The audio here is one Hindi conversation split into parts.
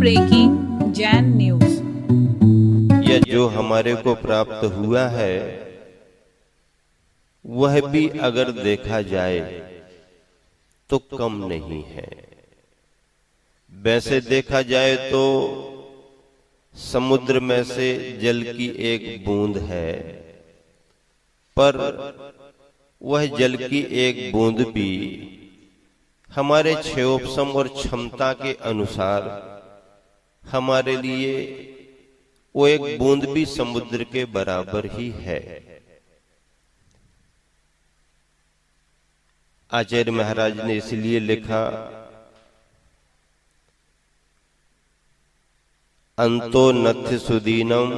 Breaking Jain news. यह जो हमारे को प्राप्त हुआ है वह भी अगर देखा जाए तो कम नहीं है। वैसे देखा जाए तो समुद्र में से जल की एक बूंद है, पर वह जल की एक बूंद भी हमारे क्षयोपशम और क्षमता के अनुसार हमारे लिए वो एक बूंद भी समुद्र के बराबर ही है। आचार्य महाराज ने इसलिए लिखा, अंतो नथ्य सुदीनम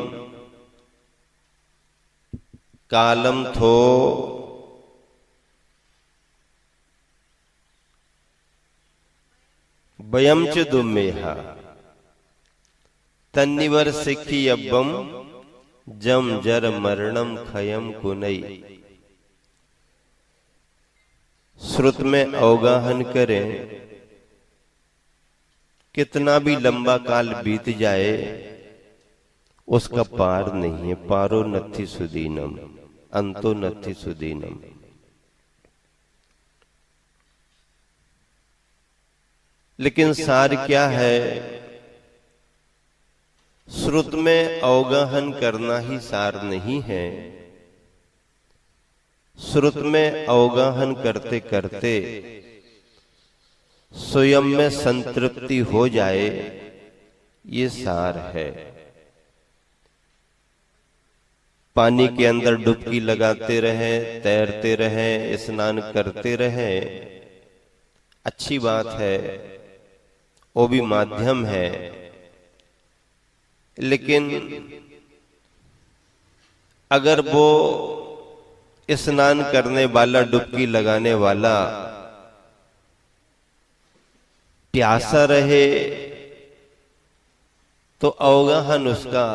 कालम थो वयम च दुमेहा तन्निवर सिखी अब्बम जम जर मरणम खयम कुनई। श्रुत में अवगाहन करें, कितना भी लंबा काल बीत जाए उसका पार नहीं है। पारो नथि सुदीनम, अंतो नथि सुदीनम। लेकिन सार क्या है? श्रुत में अवगाहन करना ही सार नहीं है। श्रुत में अवगाहन करते करते स्वयं में संतृप्ति हो जाए, ये सार है। पानी के अंदर डुबकी लगाते रहें, तैरते रहें, स्नान करते रहें, अच्छी बात है, वो भी माध्यम है। लेकिन अगर वो स्नान करने वाला, डुबकी लगाने वाला प्यासा रहे तो अवगाहन उसका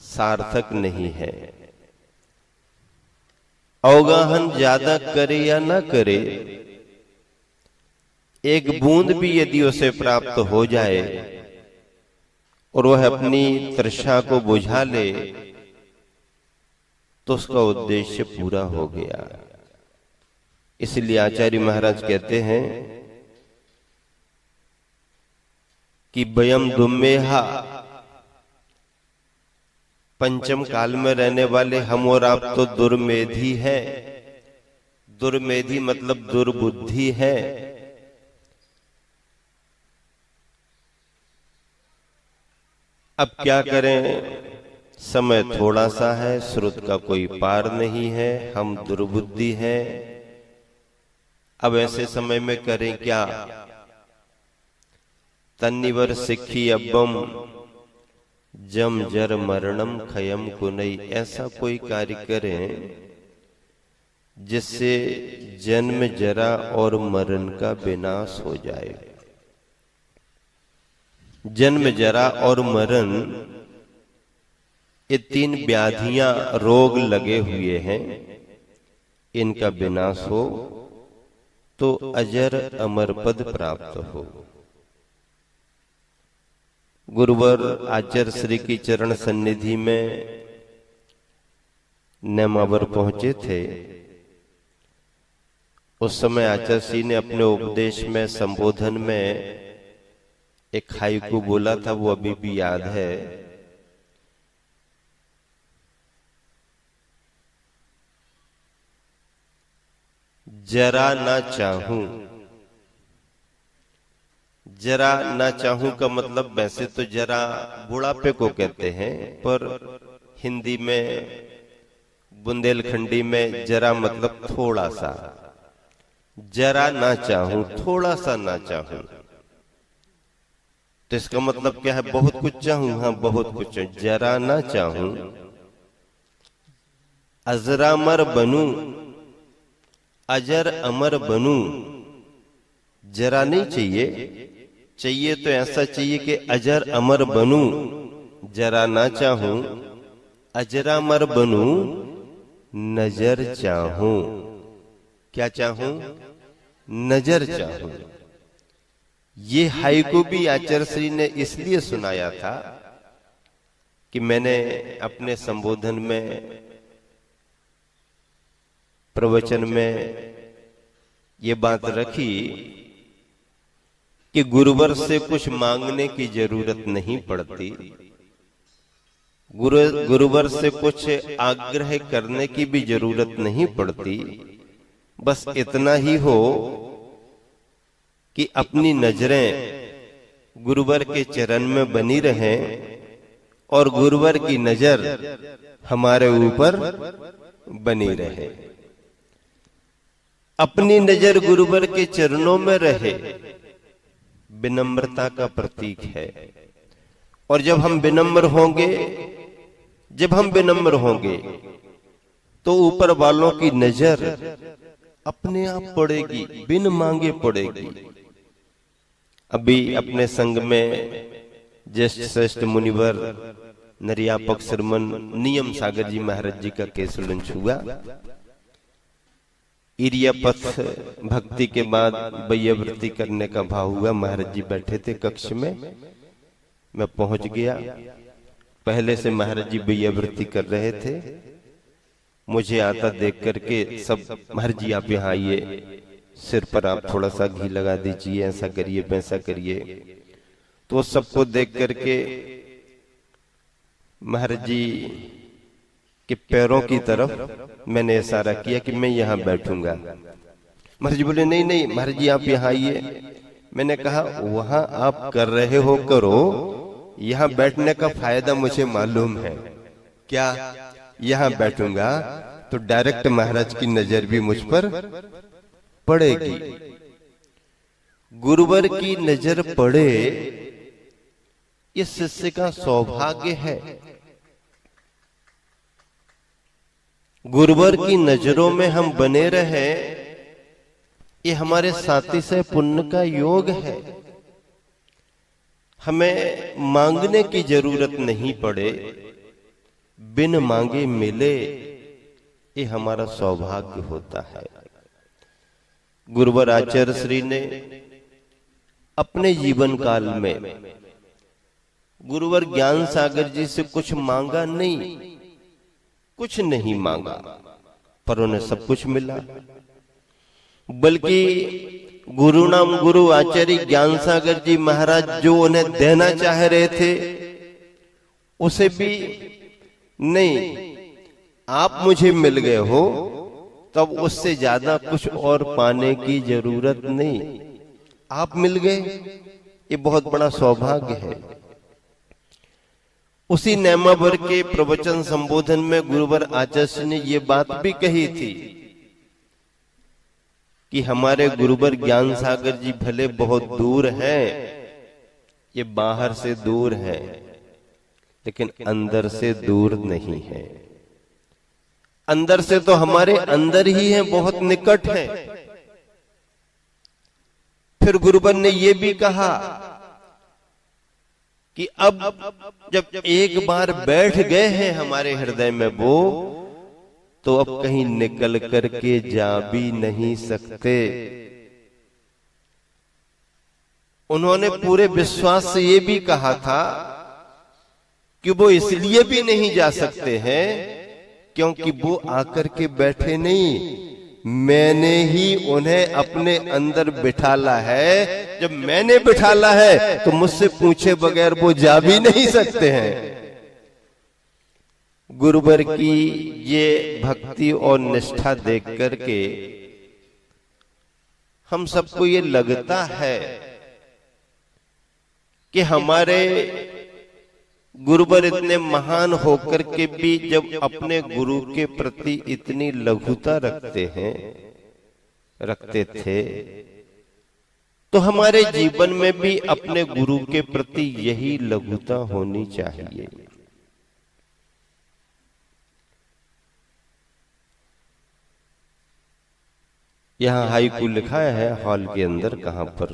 सार्थक नहीं है। अवगाहन ज्यादा करे या ना करे, एक बूंद भी यदि उसे प्राप्त हो जाए और वह अपनी तृष्णा को बुझा ले तो उसका उद्देश्य पूरा हो गया। इसलिए आचार्य महाराज कहते हैं कि वयम दुम्मेहा, पंचम काल में रहने वाले हम और आप तो दुर्मेधी है। दुर्मेधी मतलब दुर्बुद्धि है। अब क्या करें, समय थोड़ा सा है, श्रुत का कोई पार नहीं है, हम दुर्बुद्धि हैं। अब ऐसे समय में करें क्या? तन्निवर सिखी अब्बम जम जर मरणम खयम कुनई। ऐसा कोई कार्य करें जिससे जन्म, जरा और मरण का विनाश हो जाए। जन्म, जरा और मरण, ये तीन व्याधियां, रोग लगे हुए हैं, इनका विनाश हो तो अजर अमर पद प्राप्त हो। गुरुवर आचार्य श्री की चरण सन्निधि में नेमावर पहुंचे थे। उस समय आचार्य श्री ने अपने उपदेश में, संबोधन में एक हाइकू बोला था, वो अभी भी याद है। जरा ना चाहूं। जरा ना चाहूं का मतलब वैसे तो जरा बुढ़ापे को कहते हैं, पर हिंदी में, बुंदेलखंडी में जरा मतलब थोड़ा सा। जरा ना चाहूं, थोड़ा सा ना चाहूं, तो इसका मतलब क्या है? बहुत कुछ चाहूं, हाँ बहुत कुछ। जरा ना चाहूं, अजरामर बनूं, अजर अमर बनूं। जरा नहीं चाहिए, चाहिए तो ऐसा चाहिए कि अजर अमर बनूं। जरा ना चाहूं, अजरामर बनूं, नजर चाहूं। क्या चाहूं? नजर चाहूं। ये हाइकू भी आचार्य श्री ने इसलिए सुनाया था कि मैंने अपने संबोधन में, प्रवचन में ये बात रखी कि गुरुवर से कुछ मांगने की जरूरत नहीं पड़ती, गुरुवर से कुछ आग्रह करने की भी जरूरत नहीं पड़ती। बस इतना ही हो कि अपनी नजरें गुरुवर के चरण में बनी रहें और गुरुवर की नजर हमारे ऊपर बनी रहे। अपनी नजर गुरुवर के चरणों में रहे, विनम्रता का प्रतीक है। और जब हम विनम्र होंगे तो ऊपर वालों की नजर अपने आप पड़ेगी, बिन मांगे पड़ेगी। अभी अपने संघ में ज्येष्ठ श्रेष्ठ मुनिवर निर्यापक श्रीमन नियम सागर जी महाराज जी का केस लंच हुआ। इरिया पथ भक्ति के बाद वैयावृत्ति करने का भाव हुआ। महाराज जी बैठे थे कक्ष में, मैं पहुंच गया। पहले से महाराज जी वैयावृत्ति कर रहे थे। मुझे आता देख करके सब, महाराज जी आप यहाँ आइए, सिर पर आप थोड़ा सा घी लगा दीजिए, ऐसा करिए वैसा करिए। तो सबको देख करके महाराज जी के पैरों की तरफ मैंने इशारा किया कि मैं यहाँ बैठूंगा। महाराज जी बोले नहीं नहीं महाराज जी आप यहाँ आइए। मैंने कहा वहां आप कर रहे हो करो, यहाँ बैठने का फायदा मुझे मालूम है। क्या यहाँ बैठूंगा तो डायरेक्ट महाराज की नजर भी मुझ पर पड़ेगी। गुरुवर की नजर पड़े ये शिष्य का सौभाग्य है। गुरुवर की नजरों में हम बने रहे, ये हमारे साथी से पुण्य का योग है। हमें मांगने की जरूरत नहीं पड़े, बिन मांगे मिले, ये हमारा सौभाग्य होता है। गुरुवर आचार्य श्री ने अपने जीवन काल में गुरुवर ज्ञान सागर जी से कुछ मांगा नहीं, कुछ नहीं मांगा, पर उन्हें सब कुछ मिला। बल्कि गुरु नाम गुरु आचार्य ज्ञान सागर जी महाराज जो उन्हें देना चाह रहे थे उसे भी नहीं, आप मुझे मिल गए हो तब उससे ज्यादा कुछ और पाने की जरूरत नहीं, आप मिल गए, ये बहुत बड़ा सौभाग्य है। उसी नैमावर के प्रवचन संबोधन में गुरुवर आचार्य ने ये बात भी कही थी कि हमारे गुरुवर ज्ञान सागर जी भले बहुत दूर हैं, ये बाहर से दूर हैं, लेकिन अंदर से दूर नहीं है। अंदर से तो हमारे अंदर ही है, बहुत निकट है। फिर गुरुवर ने ये भी कहा कि अब जब एक बार बैठ गए हैं हमारे हृदय में वो, तो अब कहीं निकल करके जा भी नहीं सकते। उन्होंने पूरे विश्वास से ये भी कहा था कि वो इसलिए भी नहीं जा सकते हैं क्योंकि वो आकर के बैठे नहीं, मैंने ही उन्हें अपने अंदर बिठाला है। जब मैंने बिठाला है तो मुझसे पूछे बगैर वो जा भी नहीं सकते हैं। गुरुवर की ये भक्ति और निष्ठा देख करके हम सबको ये लगता है कि हमारे गुरुवर इतने महान होकर के भी जब अपने गुरु के प्रति इतनी लघुता रखते थे, तो हमारे जीवन में भी अपने गुरु के प्रति यही लघुता होनी चाहिए। यहां हाइकू लिखा है हॉल के अंदर, कहां पर,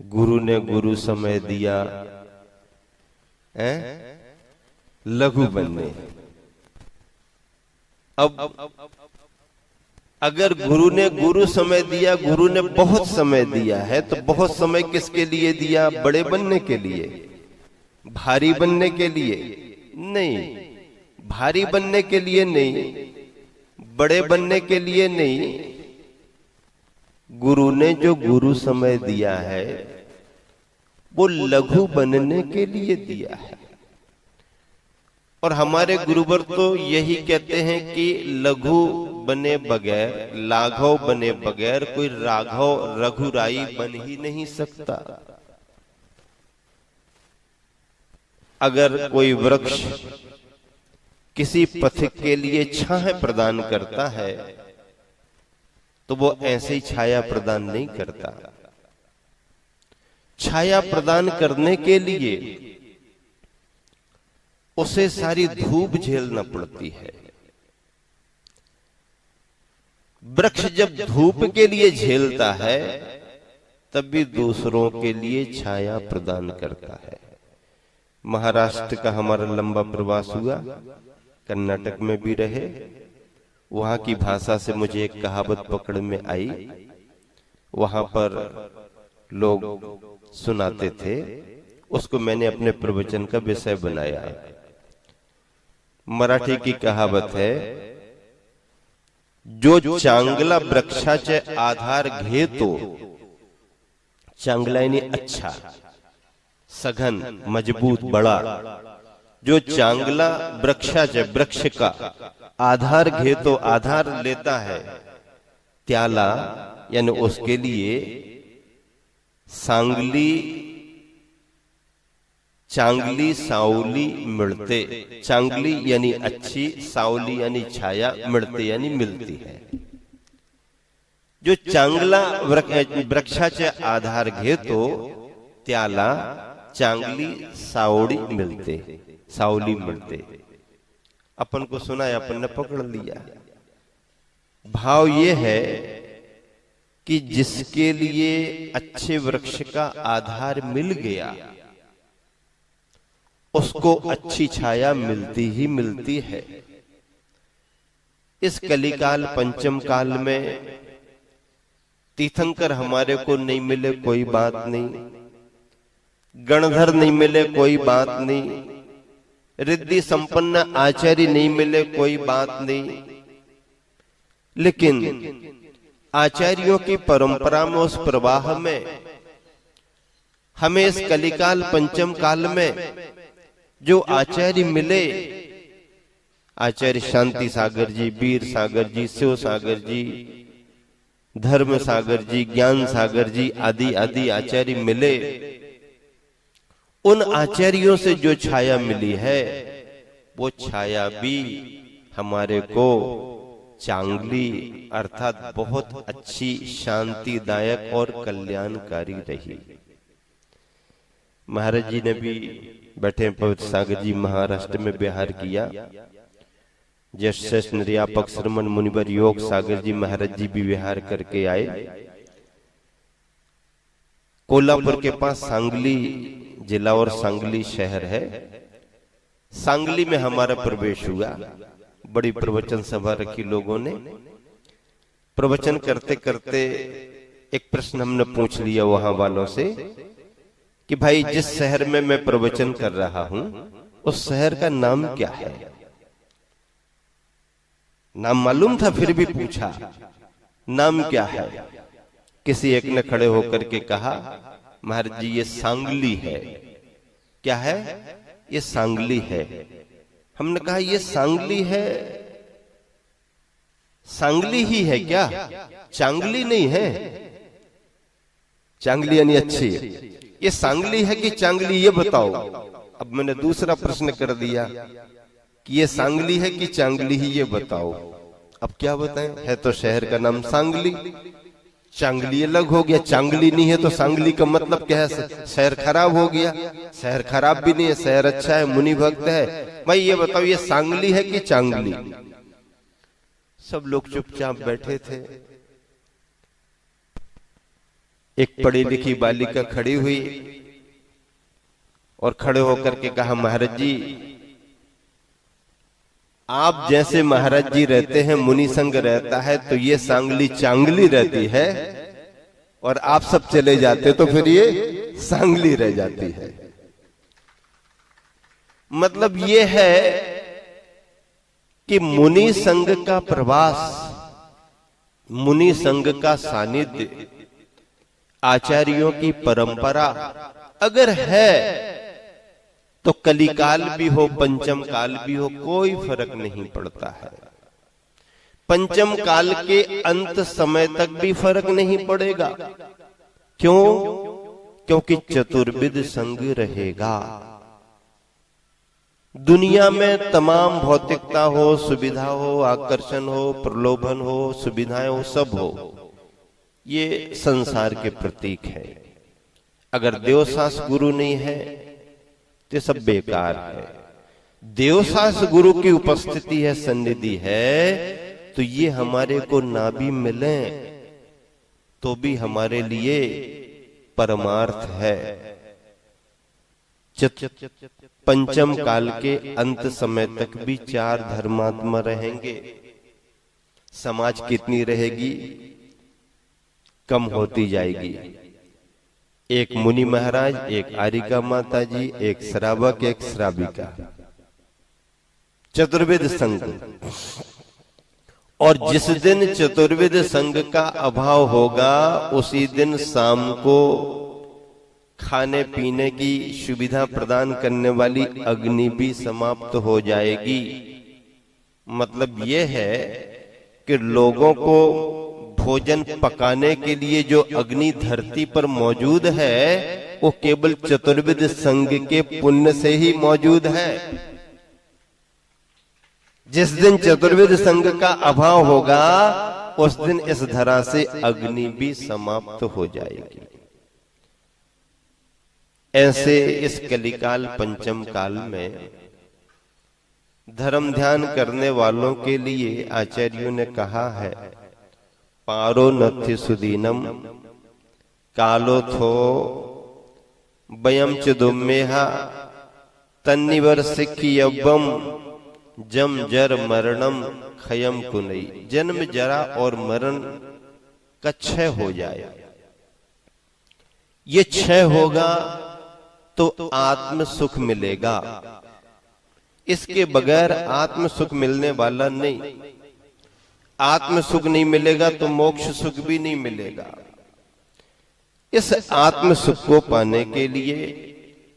गुरु ने गुरु समय दिया लघु बनने। अगर गुरु ने गुरु समय दिया, गुरु ने बहुत समय दिया है, तो बहुत समय किसके लिए दिया? बड़े बनने के लिए, भारी बनने के लिए नहीं, भारी बनने के लिए नहीं, बड़े बनने के लिए नहीं। गुरु ने जो गुरु समय दिया है वो लघु बनने के लिए दिया है। और हमारे गुरुवर तो यही कहते हैं कि लघु बने बगैर, लाघव बने बगैर कोई राघव रघुराई बन ही नहीं सकता। अगर कोई वृक्ष किसी पथिक के लिए छाया प्रदान करता है तो वो ऐसे ही छाया प्रदान नहीं करता। छाया प्रदान करने के लिए उसे सारी धूप झेलना पड़ती है। वृक्ष जब धूप के लिए झेलता है तब भी दूसरों के लिए छाया प्रदान करता है। महाराष्ट्र का हमारा लंबा प्रवास हुआ, कर्नाटक में भी रहे। वहां की भाषा से मुझे एक कहावत पकड़ में आई। वहां पर लोग सुनाते थे, उसको मैंने अपने प्रवचन का विषय बनाया। मराठी की कहावत है, जो चांगला वृक्षाचे आधार घेतो, चांगला यानी अच्छा, सघन, मजबूत, बड़ा, जो चांगला वृक्षाचे, वृक्ष का आधार घेतो, आधार लेता है, त्याला यानी उसके लिए सांगली चांगली सावली मिलते। चांगली यानी अच्छी, सावली यानी छाया, मिळते यानी मिलती है। जो चांगला वृक्षाचे आधार घेतो त्याला चांगली सावली मिलते, सावली मिलते। अपन को सुना है, अपन ने पकड़ लिया। भाव ये है कि जिसके लिए अच्छे वृक्ष का आधार मिल गया उसको अच्छी छाया मिलती ही मिलती है। इस कलिकाल पंचम काल में तीर्थंकर हमारे को नहीं मिले कोई बात नहीं, गणधर नहीं मिले कोई बात नहीं, रिद्धि संपन्न आचार्य नहीं मिले कोई बात नहीं, लेकिन आचार्यों की परंपरा में, उस प्रवाह में हमें इस कलिकाल पंचम काल में जो आचार्य मिले, आचार्य शांति सागर जी, वीर सागर जी, शिव सागर जी, धर्म सागर जी, ज्ञान सागर जी आदि आदि आचार्य मिले, उन आचार्यों से जो छाया मिली है वो छाया भी हमारे को चांगली अर्थात बहुत अच्छी, शांतिदायक और कल्याणकारी रही। महाराज जी ने भी बैठे पवित्र सागर जी महाराष्ट्र में विहार किया। ज्येष्ठ निर्यापक श्रमण मुनिवर योग सागर जी महाराज जी भी विहार करके आए। कोल्हापुर के पास सांगली जिला और सांगली शहर है। सांगली में हमारा प्रवेश हुआ। बड़ी प्रवचन सभा रखी लोगों ने। प्रवचन करते करते एक प्रश्न हमने पूछ लिया वहां वालों से कि भाई जिस शहर में मैं प्रवचन कर रहा हूं उस शहर का नाम क्या है? नाम मालूम था फिर भी पूछा नाम क्या है? किसी एक ने खड़े होकर के कहा महाराज जी ये सांगली है। क्या है? ये सांगली है। हमने कहा ये सांगली है, सांगली ही है क्या? चांगली नहीं है। चांगली यानी अच्छी। ये सांगली है कि चांगली ये बताओ। अब मैंने दूसरा प्रश्न कर दिया कि ये सांगली है कि चांगली ही ये बताओ। अब क्या बताएं? है तो शहर का नाम सांगली, चांगली अलग हो गया। चांगली नहीं है तो सांगली का मतलब क्या है? शहर खराब हो गया। शहर खराब भी नहीं है, शहर अच्छा है, मुनि भक्त है। भाई ये बताओ ये सांगली है कि चांगली? सब लोग चुपचाप बैठे थे। एक पढ़ी लिखी बालिका खड़ी हुई और खड़े होकर के कहा महाराज जी आप जैसे महाराज जी रहते हैं, मुनि संग रहता है, तो ये सांगली चांगली रहती है, और आप सब चले जाते तो फिर ये सांगली रह जाती है। मतलब ये है कि मुनि संग का प्रवास, मुनि संग का सानिध्य, आचार्यों की परंपरा अगर है तो कलिकाल भी हो, पंचम काल भी हो, कोई फर्क नहीं पड़ता है। पंचम काल के अंत समय तक भी फर्क नहीं पड़ेगा। क्यों? क्योंकि चतुर्विध संग रहेगा। दुनिया में तमाम भौतिकता हो, सुविधा हो, आकर्षण हो, प्रलोभन हो, सुविधाएं हो, सब हो, ये संसार के प्रतीक है। अगर देवसास गुरु नहीं है तो सब बेकार है। देवसास गुरु की उपस्थिति है, सन्निधि है, तो ये हमारे को ना भी मिले तो भी हमारे लिए परमार्थ है। पंचम काल के अंत समय तक भी चार धर्मात्मा रहेंगे। समाज कितनी रहेगी? कम होती जाएगी। एक मुनि महाराज, एक आरिका माता जी, एक श्रावक, एक श्राविका, चतुर्वेद संघ। और जिस दिन चतुर्वेद संघ का अभाव होगा, उसी दिन शाम को खाने पीने की सुविधा प्रदान करने वाली अग्नि भी समाप्त हो जाएगी। मतलब यह है कि लोगों को भोजन पकाने के लिए जो अग्नि धरती पर मौजूद है, वो केवल चतुर्विध संघ के पुण्य से ही मौजूद है। जिस दिन चतुर्विध संघ का अभाव होगा, उस दिन इस धरा से अग्नि भी समाप्त हो जाएगी। ऐसे इस कलिकाल पंचम काल में धर्म ध्यान करने वालों के लिए आचार्यों ने कहा है, पारो नथि सुदीनम कालो थो बयम चुदुमेहा तन्निवर सिखियब्बम जम जर मरणम खयम कुनई। जन्म जरा और मरण का क्षय हो जाए। ये क्षय होगा तो आत्म सुख मिलेगा। इसके बगैर आत्म सुख मिलने वाला नहीं। आत्म सुख नहीं मिलेगा तो मोक्ष सुख भी नहीं मिलेगा। इस आत्म सुख को पाने के लिए,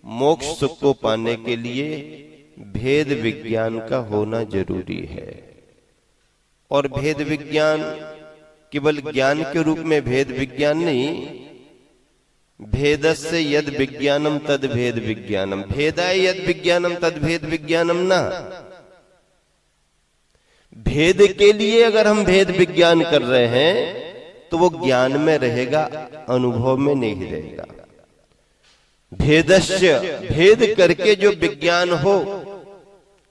मोक्ष सुख को पाने के लिए भेद विज्ञान का होना जरूरी है। और भेद विज्ञान केवल ज्ञान के रूप में भेद विज्ञान नहीं, भेदस्य यद विज्ञानम तद भेद विज्ञानम, भेदाय यद विज्ञानम तद भेद विज्ञानम ना। भेद के लिए अगर हम भेद विज्ञान कर रहे हैं तो वो ज्ञान में रहेगा, अनुभव में नहीं रहेगा। भेदस्य, भेद करके जो विज्ञान हो,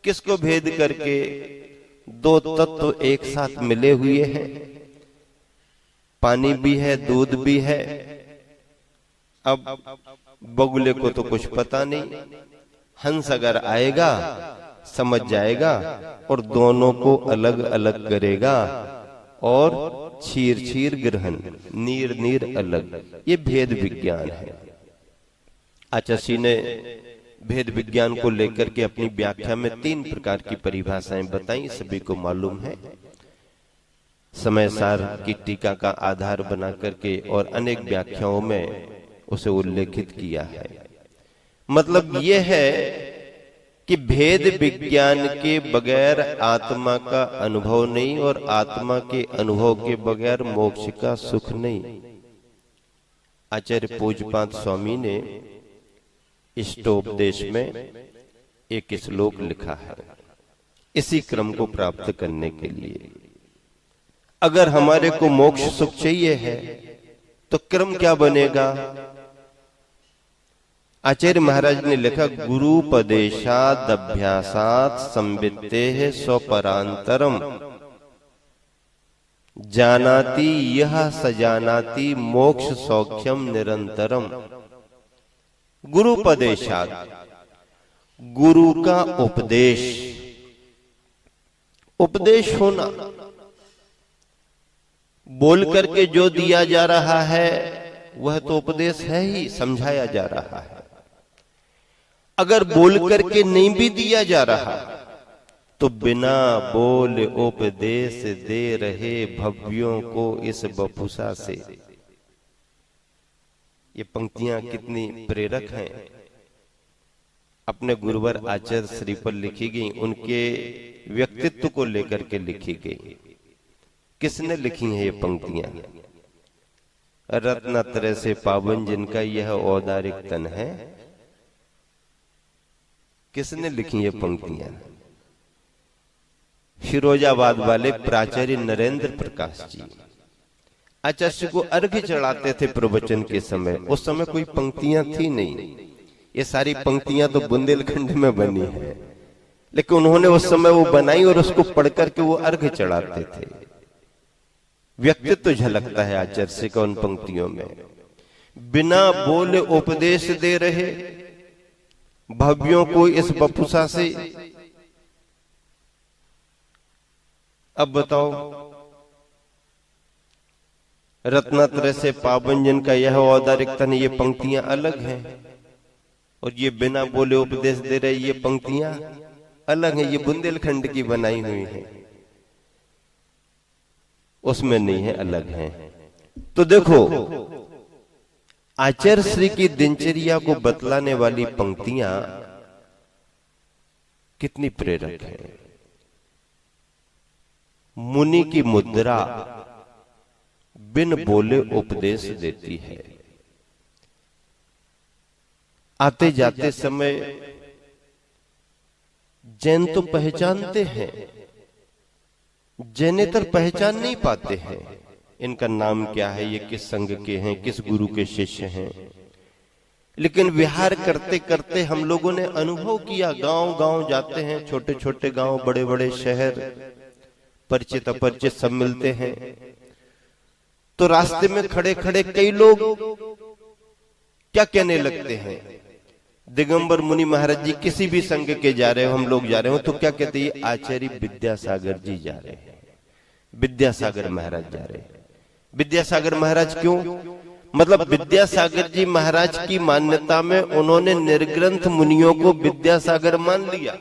किसको भेद करके? दो तत्व एक साथ मिले हुए हैं, पानी भी है, दूध भी है। अब बगुले को तो कुछ पता नहीं, हंस अगर आएगा समझ जाएगा और दोनों को अलग अलग करेगा, और छीर छीर ग्रहण, नीर नीर अलग। ये भेद विज्ञान है। आचार्य ने भेद विज्ञान को लेकर के अपनी व्याख्या में 3 प्रकार की परिभाषाएं बताई, सभी को मालूम है। समय सार की टीका का आधार बना करके और अनेक व्याख्याओं में उसे उल्लेखित किया है। मतलब यह है कि भेद विज्ञान के बगैर आत्मा का अनुभव नहीं, और आत्मा के अनुभव के बगैर मोक्ष का सुख नहीं। आचार्य पूज्यपाद स्वामी ने इष्टोपदेश में एक श्लोक लिखा है, इसी क्रम को प्राप्त करने के लिए। अगर हमारे को मोक्ष सुख चाहिए है तो क्रम क्या बनेगा? आचार्य महाराज ने लिखा, गुरुपदेशाद अभ्यासात संवित्तेः स्वपरांतरम जानाति यह सजानाति मोक्ष सौख्यम निरंतरम। गुरुपदेशात, गुरु का उपदेश, उपदेश होना, बोल करके जो दिया जा रहा है वह तो उपदेश है ही, समझाया जा रहा है। अगर बोल करके नहीं भी दिया जा रहा तो बिना बोल उपदेश दे रहे भव्यों को इस बपुसा से। ये पंक्तियां कितनी प्रेरक हैं, अपने गुरुवर आचार्य श्री पर लिखी गई, उनके व्यक्तित्व को लेकर के लिखी गई। किसने लिखी हैं ये पंक्तियां? रत्नत्रय से पावन जिनका यह औदारिक तन है। किसने लिखी ये पंक्तियां? फिरोजाबाद वाले प्राचार्य नरेंद्र प्रकाश जी आचार्य को अर्घ्य चढ़ाते थे प्रवचन के समय। उस समय कोई पंक्तियां थी नहीं, ये सारी पंक्तियां तो बुंदेलखंड में बनी है, लेकिन उन्होंने उस समय वो बनाई और उसको पढ़ करके वो अर्घ्य चढ़ाते थे। व्यक्तित्व तो झलकता है आचार्य का उन पंक्तियों में। बिना बोले उपदेश दे रहे भव्यों को इस बपुसा से। अब बताओ, रत्नत्रय से पावन जिनका यह औदारिक तन, ये पंक्तियां अलग हैं, और ये बिना बोले उपदेश दे रहे ये पंक्तियां अलग हैं। ये बुंदेलखंड की बनाई हुई है, उसमें नहीं है, अलग है। तो देखो, आचार्य श्री की दिनचर्या को बतलाने वाली पंक्तियां कितनी प्रेरक है। मुनि की मुद्रा बिन बोले उपदेश देती है। आते जाते समय जैन तो पहचानते हैं, जैनेतर पहचान नहीं पाते हैं इनका नाम क्या है, ये किस संघ के हैं, किस गुरु के शिष्य हैं। लेकिन विहार करते करते हम लोगों ने अनुभव किया, गांव गांव जाते हैं, छोटे छोटे गांव, बड़े बड़े शहर, परिचित अपरिचित सब मिलते हैं। तो रास्ते में खड़े खड़े कई लोग क्या कहने लगते हैं, दिगंबर मुनि महाराज जी किसी भी संघ के जा रहे हो, हम लोग जा रहे हो, तो क्या कहते हैं, आचार्य विद्यासागर जी जा रहे हैं, विद्यासागर महाराज जा रहे हैं। विद्यासागर महाराज क्यों? मतलब विद्यासागर जी महाराज की मान्यता में उन्होंने निर्ग्रंथ मुनियों को विद्यासागर मान लिया।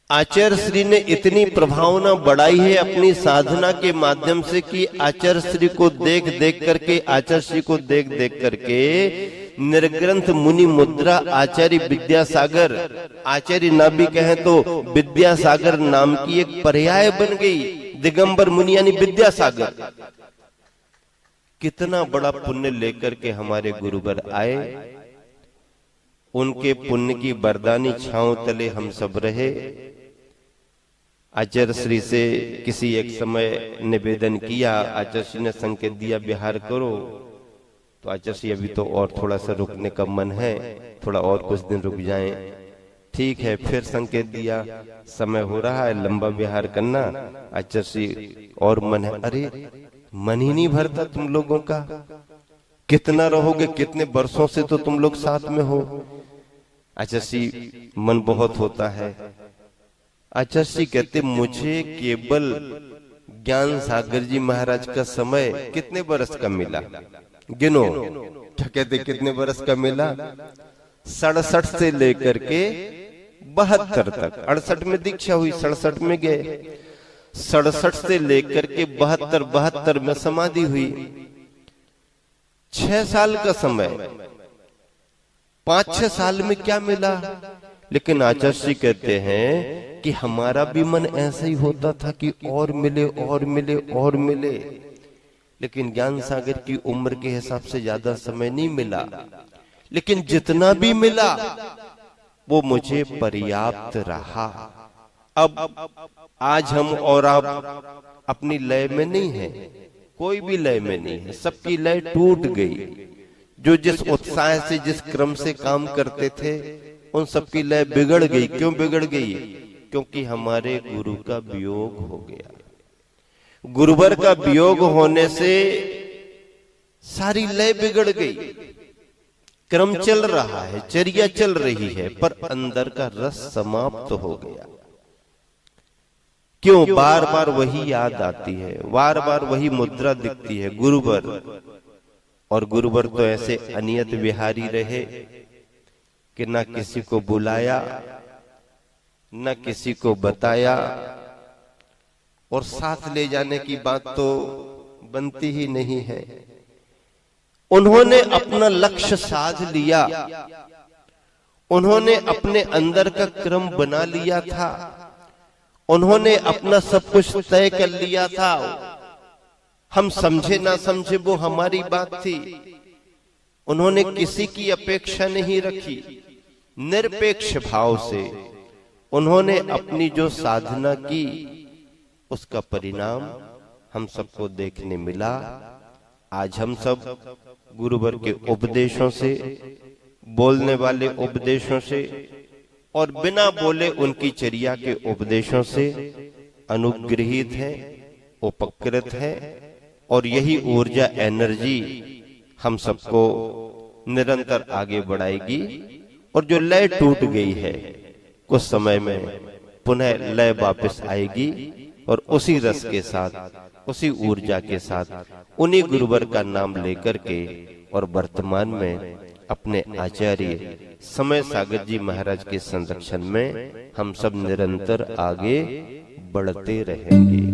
आचार्य श्री ने इतनी प्रभावना बढ़ाई है अपनी साधना के माध्यम से कि आचार्य श्री को देख देख करके, आचार्य श्री को देख देख करके निर्ग्रंथ मुनि मुद्रा आचार्य विद्यासागर, आचार्य ना भी कहें तो विद्यासागर नाम की एक पर्याय बन गई। दिगंबर मुनि यानी विद्यासागर। कितना बड़ा पुण्य लेकर के हमारे गुरुवर आए, उनके पुण्य की बरदानी छांव तले हम सब रहे। आचार्य श्री से किसी एक समय निवेदन किया, आचार्य श्री ने संकेत दिया विहार करो, तो आचार्य श्री अभी तो और थोड़ा सा रुकने का मन है, थोड़ा और कुछ दिन रुक जाएं। ठीक है, फिर संकेत दिया, समय हो रहा है, लंबा विहार करना। आचार्य श्री और मन है, अरे मन ही नहीं भरता तुम लोगों का, कितना रहोगे, कितने वर्षों से तो तुम लोग साथ में हो। आचार्य श्री मन बहुत होता है। आचार्य श्री कहते, मुझे केवल ज्ञान सागर जी महाराज का समय कितने बरस का मिला, गिनो। क्या कहते, कितने बरस का मिला? 67 से लेकर के 72 तक। 68 में दीक्षा हुई, 67 में गए, 67 से लेकर के 72 में समाधि हुई। 6 साल का समय, 5-6 साल में क्या मिला? लेकिन आचार्य श्री कहते हैं कि हमारा भी मन ऐसा ही होता था कि और मिले और मिले और मिले, लेकिन ज्ञान सागर की उम्र के हिसाब से ज्यादा समय नहीं मिला। लेकिन जितना भी मिला वो मुझे पर्याप्त रहा। अब आज हम और आप अपनी लय में नहीं है, कोई भी लय में नहीं है, सबकी लय टूट गई। जो जिस उत्साह से, जिस क्रम से काम करते थे, उन सबकी लय बिगड़ गई। क्यों बिगड़ गई? क्योंकि हमारे गुरु का वियोग हो गया। गुरुवर का वियोग होने से सारी लय बिगड़ गई। क्रम चल रहा है, चर्या चल रही है, पर अंदर का रस समाप्त हो गया। क्यों बार बार वही याद आती है, बार बार वही मुद्रा दिखती है, गुरुवर। और गुरुवर तो ऐसे अनियत विहारी रहे कि न किसी को बुलाया, न किसी को बताया, और साथ ले जाने की बात तो बनती ही नहीं है। उन्होंने अपना लक्ष्य साध लिया, उन्होंने अपने अंदर का क्रम बना लिया था, उन्होंने अपना सब कुछ तय कर लिया था। हम समझे ना समझे वो हमारी बात थी। उन्होंने किसी की अपेक्षा नहीं रखी, निरपेक्ष भाव से उन्होंने अपनी जो साधना की उसका परिणाम हम सबको देखने मिला। आज हम सब गुरुवर के उपदेशों से, बोलने वाले उपदेशों से और बिना बोले उनकी चर्या के उपदेशों से अनुग्रहित हैं, उपकृत हैं, और यही ऊर्जा, एनर्जी हम सबको निरंतर आगे बढ़ाएगी। और जो लय टूट गई है कुछ समय में पुनः लय वापस आएगी, और उसी रस के साथ, उसी ऊर्जा के साथ उन्हीं गुरुवर का नाम लेकर के और वर्तमान में अपने आचार्य समय सागर जी महाराज के संरक्षण में हम सब निरंतर आगे बढ़ते रहेंगे।